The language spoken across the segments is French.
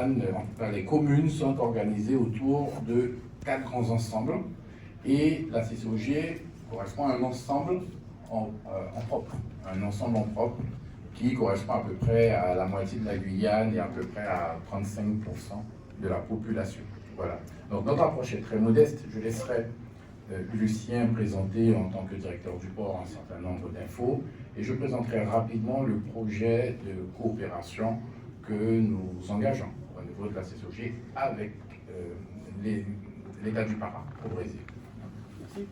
En tout cas, les communes sont organisées autour de 4 grands ensembles et la CCOG correspond à un ensemble en propre, qui correspond à peu près à la moitié de la Guyane et à peu près à 35% de la population. Voilà. Donc notre approche est très modeste. Je laisserai Lucien présenter en tant que directeur du port un certain nombre d'infos et je présenterai rapidement le projet de coopération que nous engageons au niveau de la CCOG avec l'État du Para au Brésil. Merci.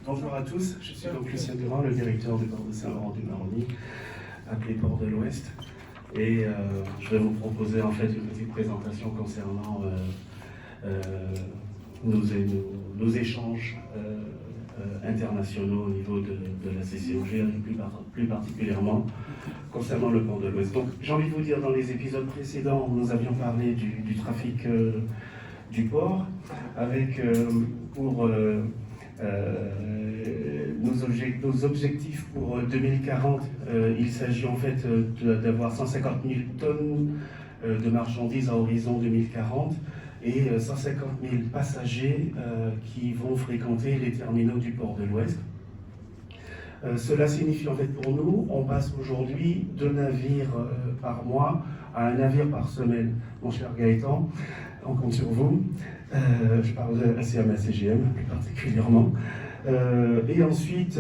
Bonjour à tous, je suis donc Lucien Durand, le directeur du port de Saint-Laurent-du-Maroni, appelé Port de l'Ouest. Et je vais vous proposer en fait une petite présentation concernant nos échanges internationaux au niveau de la CCOG, et plus particulièrement concernant le port de l'Ouest. Donc j'ai envie de vous dire, dans les épisodes précédents, nous avions parlé du trafic du port, avec pour nos objectifs pour 2040, il s'agit en fait d'avoir 150 000 tonnes de marchandises à horizon 2040 et 150 000 passagers qui vont fréquenter les terminaux du port de l'Ouest. Cela signifie en fait pour nous, on passe aujourd'hui 2 navires par mois à 1 navire par semaine. Mon cher Gaëtan, on compte sur vous. Je parle de ACM-CGM plus particulièrement. Et ensuite,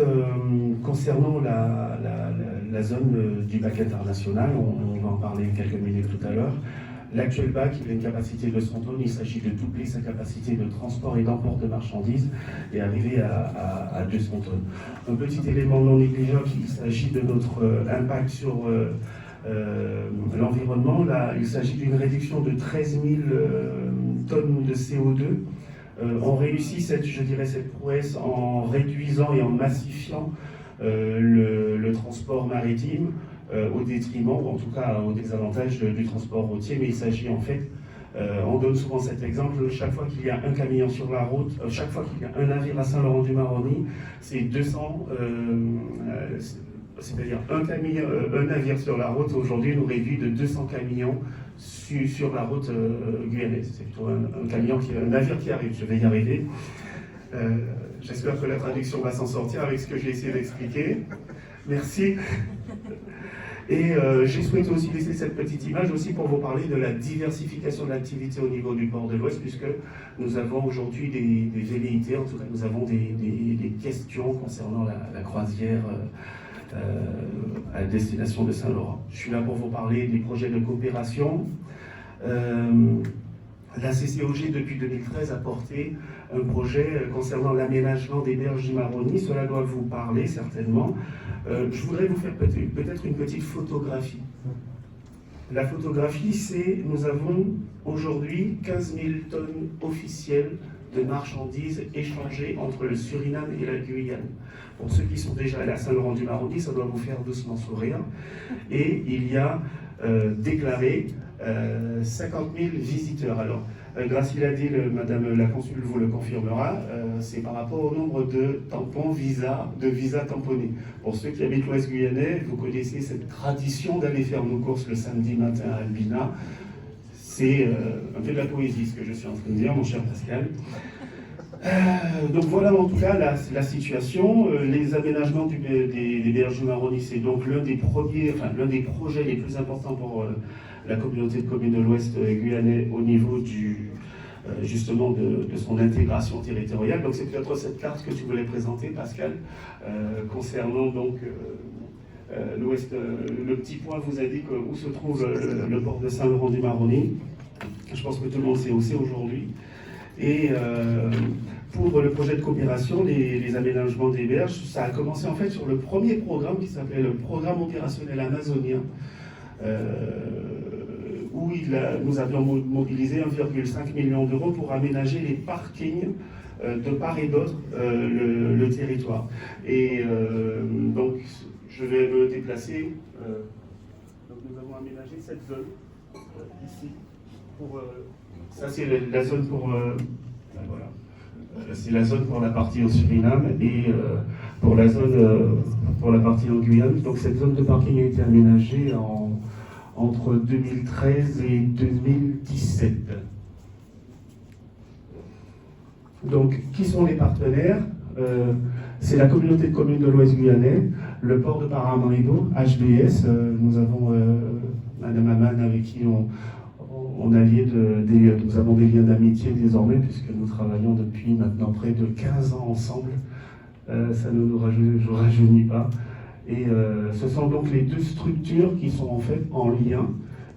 concernant la zone du bac international, on va en parler quelques minutes tout à l'heure. L'actuel bac, il a une capacité de 100 tonnes, il s'agit de doubler sa capacité de transport et d'emport de marchandises et arriver à 200 tonnes. Un petit élément non négligeable, il s'agit de notre impact sur l'environnement. Là, il s'agit d'une réduction de 13 000 tonnes de CO2. On réussit cette prouesse en réduisant et en massifiant le transport maritime au détriment, ou en tout cas au désavantage du transport routier. Mais il s'agit en fait, on donne souvent cet exemple, chaque fois qu'il y a un camion sur la route, chaque fois qu'il y a un navire à Saint-Laurent-du-Maroni, c'est 200... c'est-à-dire un navire sur la route aujourd'hui nous réduit de 200 camions sur la route guyanaise. C'est plutôt un navire qui arrive, je vais y arriver. J'espère que la traduction va s'en sortir avec ce que j'ai essayé d'expliquer. Merci. Et j'ai souhaité aussi laisser cette petite image aussi pour vous parler de la diversification de l'activité au niveau du port de l'Ouest, puisque nous avons aujourd'hui des velléités, en tout cas nous avons des questions concernant la croisière à destination de Saint-Laurent. Je suis là pour vous parler des projets de coopération. La CCOG, depuis 2013, a porté un projet concernant l'aménagement des berges du Maroni. Cela doit vous parler certainement. Je voudrais vous faire peut-être une petite photographie. La photographie, c'est nous avons aujourd'hui 15 000 tonnes officielles de marchandises échangées entre le Suriname et la Guyane. Pour ceux qui sont déjà allés à Saint-Laurent-du-Maroni, ça doit vous faire doucement sourire. Et il y a déclaré 50 000 visiteurs. Alors, Graciela Dill, Madame la Consul vous le confirmera, c'est par rapport au nombre de tampons de visas tamponnés. Pour ceux qui habitent l'Ouest guyanais, vous connaissez cette tradition d'aller faire nos courses le samedi matin à Albina. C'est un peu de la poésie ce que je suis en train de dire, mon cher Pascal. Donc voilà en tout cas la situation. Les aménagements des berges du Maroni, c'est donc l'un des projets les plus importants pour la communauté de communes de l'Ouest guyanais au niveau justement de son intégration territoriale. Donc c'est peut-être cette carte que tu voulais présenter, Pascal, concernant donc l'Ouest. Le petit point vous indique où se trouve le port de Saint-Laurent-du-Maroni. Je pense que tout le monde sait où c'est aujourd'hui. Et pour le projet de coopération, les aménagements des berges, ça a commencé en fait sur le premier programme qui s'appelait le programme opérationnel amazonien, où nous avions mobilisé 1,5 million d'euros pour aménager les parkings de part et d'autre le territoire. Et donc, je vais me déplacer. Donc, nous avons aménagé cette zone ici. Ça, c'est la zone pour... voilà. C'est la zone pour la partie au Suriname et pour la zone pour la partie en Guyane. Donc cette zone de parking a été aménagée entre 2013 et 2017. Donc qui sont les partenaires? C'est la communauté de communes de l'Ouest guyanais, le port de Paramaribo, HBS. Nous avons Madame Aman avec qui on a nous avons des liens d'amitié désormais, puisque nous travaillons depuis maintenant près de 15 ans ensemble. Ça ne nous rajeunit pas. Et ce sont donc les deux structures qui sont en fait en lien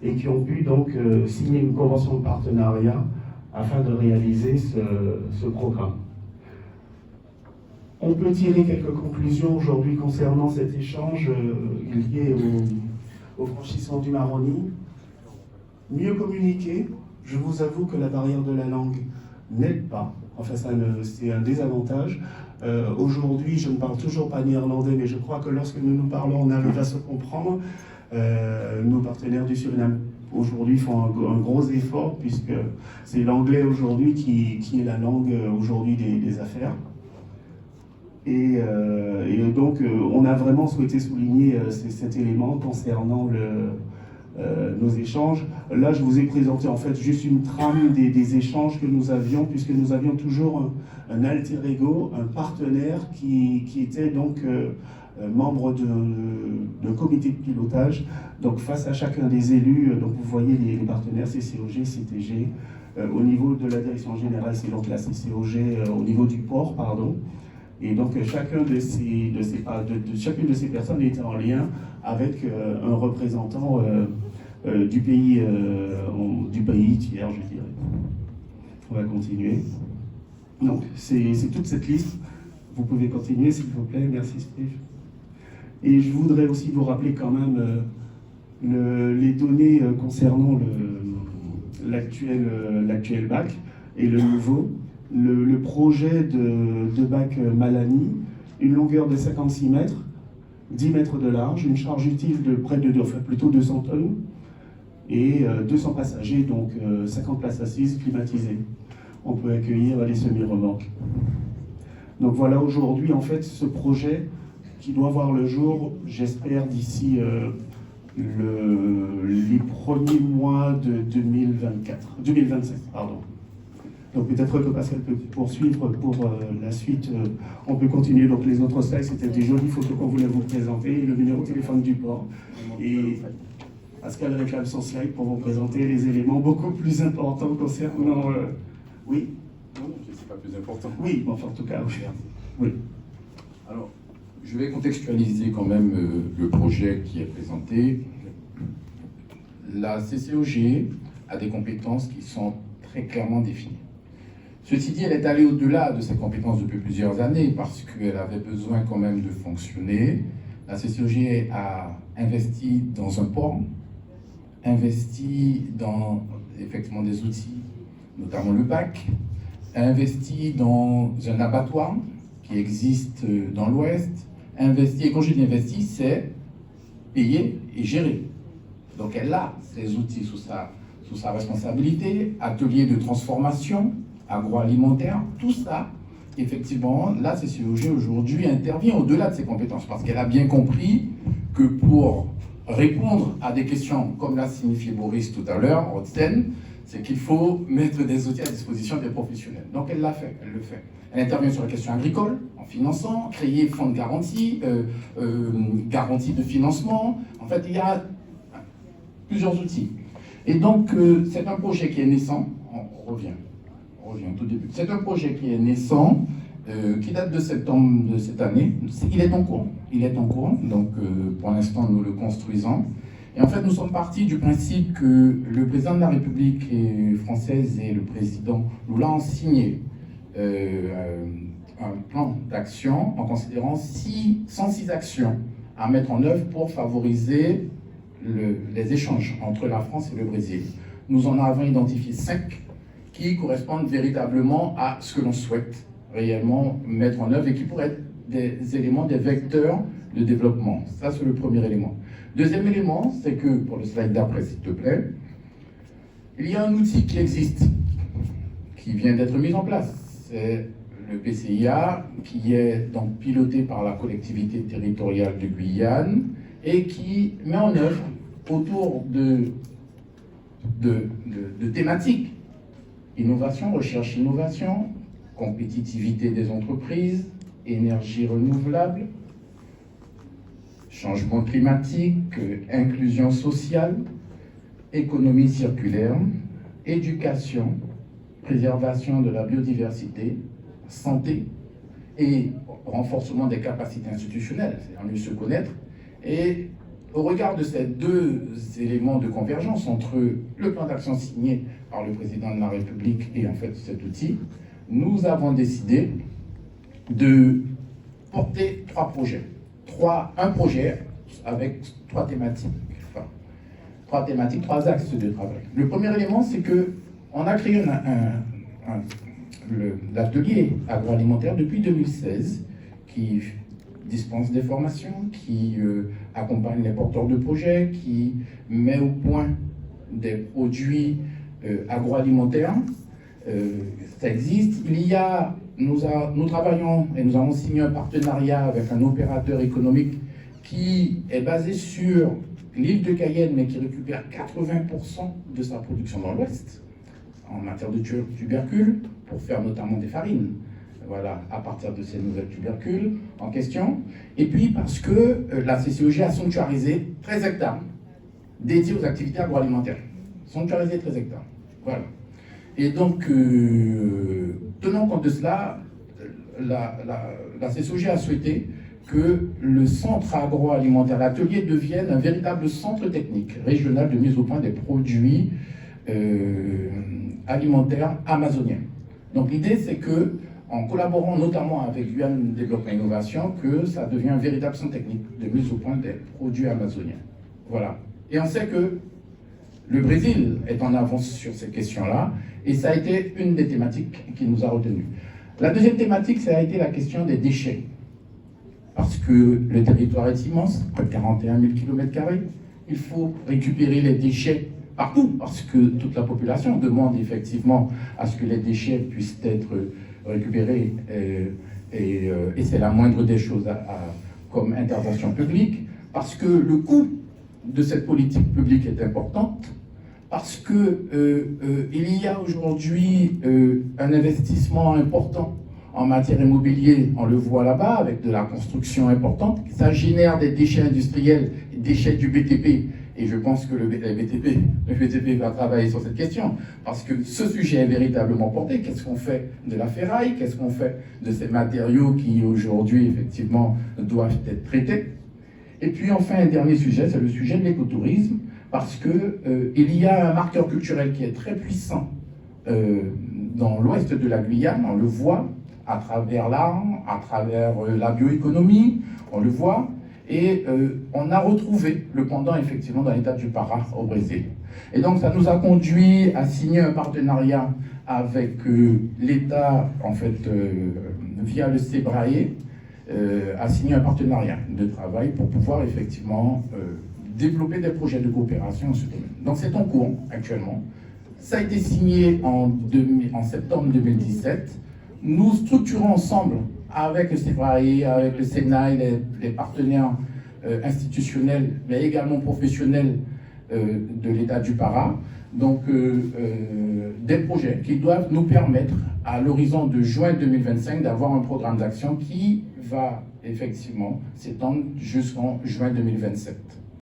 et qui ont pu donc signer une convention de partenariat afin de réaliser ce programme. On peut tirer quelques conclusions aujourd'hui concernant cet échange lié au franchissement du Maroni. Mieux communiquer, je vous avoue que la barrière de la langue n'aide pas, enfin c'est un désavantage. Aujourd'hui, je ne parle toujours pas néerlandais, mais je crois que lorsque nous nous parlons, on arrive à se comprendre. Nos partenaires du Suriname aujourd'hui font un gros effort, puisque c'est l'anglais aujourd'hui qui est la langue aujourd'hui des affaires. Et donc, on a vraiment souhaité souligner cet élément concernant nos échanges. Là, je vous ai présenté en fait juste une trame des échanges que nous avions, puisque nous avions toujours un alter ego, un partenaire qui était donc membre d'un comité de pilotage. Donc, face à chacun des élus, donc vous voyez les partenaires CCOG, CTG. Au niveau de la direction générale, c'est donc la CCOG au niveau du port, pardon. Et donc chacune de ces personnes était en lien avec un représentant du pays tiers, je dirais. On va continuer. Donc c'est toute cette liste. Vous pouvez continuer s'il vous plaît. Merci Steve. Et je voudrais aussi vous rappeler quand même les données concernant l'actuel bac et le nouveau. Le projet de bac Malani, une longueur de 56 mètres, 10 mètres de large, une charge utile de plutôt 200 tonnes et 200 passagers, donc 50 places assises climatisées. On peut accueillir les semi-remorques. Donc voilà aujourd'hui en fait ce projet qui doit voir le jour, j'espère d'ici les premiers mois de 2025, pardon. Donc peut-être que Pascal peut poursuivre pour la suite. On peut continuer. Donc les autres slides, c'était des jolies photos qu'on voulait vous présenter, le numéro de téléphone du port. Et Pascal réclame son slide pour vous présenter les éléments beaucoup plus importants concernant... Oui. Non, c'est pas plus important. Oui, enfin en tout cas, oui. Oui. Alors, je vais contextualiser quand même le projet qui est présenté. La CCOG a des compétences qui sont très clairement définies. Ceci dit, elle est allée au-delà de ses compétences depuis plusieurs années parce qu'elle avait besoin quand même de fonctionner. La CCOG a investi dans un port, investi dans effectivement des outils, notamment le bac, a investi dans un abattoir qui existe dans l'Ouest, investi, et quand je dis investi, c'est payer et gérer. Donc elle a ces outils sous sa responsabilité, atelier de transformation, agroalimentaire, tout ça, effectivement, la CCOG aujourd'hui intervient au-delà de ses compétences parce qu'elle a bien compris que pour répondre à des questions, comme l'a signifié Boris tout à l'heure, Rothstein, c'est qu'il faut mettre des outils à disposition des professionnels. Donc elle l'a fait, elle le fait. Elle intervient sur la question agricole, en finançant, créer fonds de garantie, garantie de financement. En fait, il y a plusieurs outils. Et donc, c'est un projet qui est naissant, on revient au tout début. C'est un projet qui est naissant, qui date de septembre de cette année. Il est en cours, donc pour l'instant nous le construisons. Et en fait nous sommes partis du principe que le président de la République française et le président Lula ont signé un plan d'action en considérant 106 actions à mettre en œuvre pour favoriser les échanges entre la France et le Brésil. Nous en avons identifié 5 qui correspondent véritablement à ce que l'on souhaite réellement mettre en œuvre et qui pourraient être des éléments, des vecteurs de développement. Ça, c'est le premier élément. Deuxième élément, c'est que, pour le slide d'après, s'il te plaît, il y a un outil qui existe, qui vient d'être mis en place. C'est le PCIA, qui est donc piloté par la collectivité territoriale de Guyane et qui met en œuvre autour de thématiques: innovation, recherche, innovation, compétitivité des entreprises, énergie renouvelable, changement climatique, inclusion sociale, économie circulaire, éducation, préservation de la biodiversité, santé et renforcement des capacités institutionnelles, c'est-à-dire mieux se connaître. Et au regard de ces deux éléments de convergence entre le plan d'action signé par le président de la République et en fait cet outil, nous avons décidé de porter trois projets. Un projet avec trois thématiques, trois axes de travail. Le premier élément, c'est qu'on a créé l'atelier agroalimentaire depuis 2016 qui dispense des formations, qui accompagne les porteurs de projets, qui met au point des produits agroalimentaires. Ça existe. Nous travaillons et nous avons signé un partenariat avec un opérateur économique qui est basé sur l'île de Cayenne, mais qui récupère 80% de sa production dans l'Ouest, en matière de tubercules, pour faire notamment des farines. Voilà, à partir de ces nouvelles tubercules en question. Et puis parce que la CCOG a sanctuarisé 13 hectares dédiés aux activités agroalimentaires. Sanctuarisé 13 hectares. Voilà. Et donc, tenant compte de cela, la CCOG a souhaité que le centre agroalimentaire, l'atelier, devienne un véritable centre technique régional de mise au point des produits alimentaires amazoniens. Donc l'idée, c'est que, en collaborant notamment avec Guyane Développement et Innovation, que ça devient un véritable centre technique de mise au point des produits amazoniens. Voilà. Et on sait que le Brésil est en avance sur ces questions-là, et ça a été une des thématiques qui nous a retenus. La deuxième thématique, ça a été la question des déchets. Parce que le territoire est immense, près de 41 000 km². Il faut récupérer les déchets partout, parce que toute la population demande effectivement à ce que les déchets puissent être récupérés, et c'est la moindre des choses comme intervention publique, parce que le coût de cette politique publique est important, parce qu'il y a aujourd'hui un investissement important en matière immobilière, on le voit là-bas, avec de la construction importante. Ça génère des déchets industriels, déchets du BTP, et je pense que le BTP va travailler sur cette question, parce que ce sujet est véritablement porté. Qu'est-ce qu'on fait de la ferraille? Qu'est-ce qu'on fait de ces matériaux qui, aujourd'hui, effectivement, doivent être traités? Et puis, enfin, un dernier sujet, c'est le sujet de l'écotourisme, parce qu'il y a un marqueur culturel qui est très puissant dans l'ouest de la Guyane, on le voit, à travers l'art, à travers la bioéconomie, on le voit, et on a retrouvé le pendant effectivement dans l'état du Pará au Brésil. Et donc ça nous a conduit à signer un partenariat avec l'État, en fait, via le SEBRAE, à signer un partenariat de travail pour pouvoir effectivement développer des projets de coopération en ce domaine. Donc c'est en cours actuellement. Ça a été signé en septembre 2017. Nous structurons ensemble avec le SEBRAE, avec le SENAI, les partenaires institutionnels, mais également professionnels de l'État du Pará, donc des projets qui doivent nous permettre, à l'horizon de juin 2025, d'avoir un programme d'action qui va effectivement s'étendre jusqu'en juin 2027.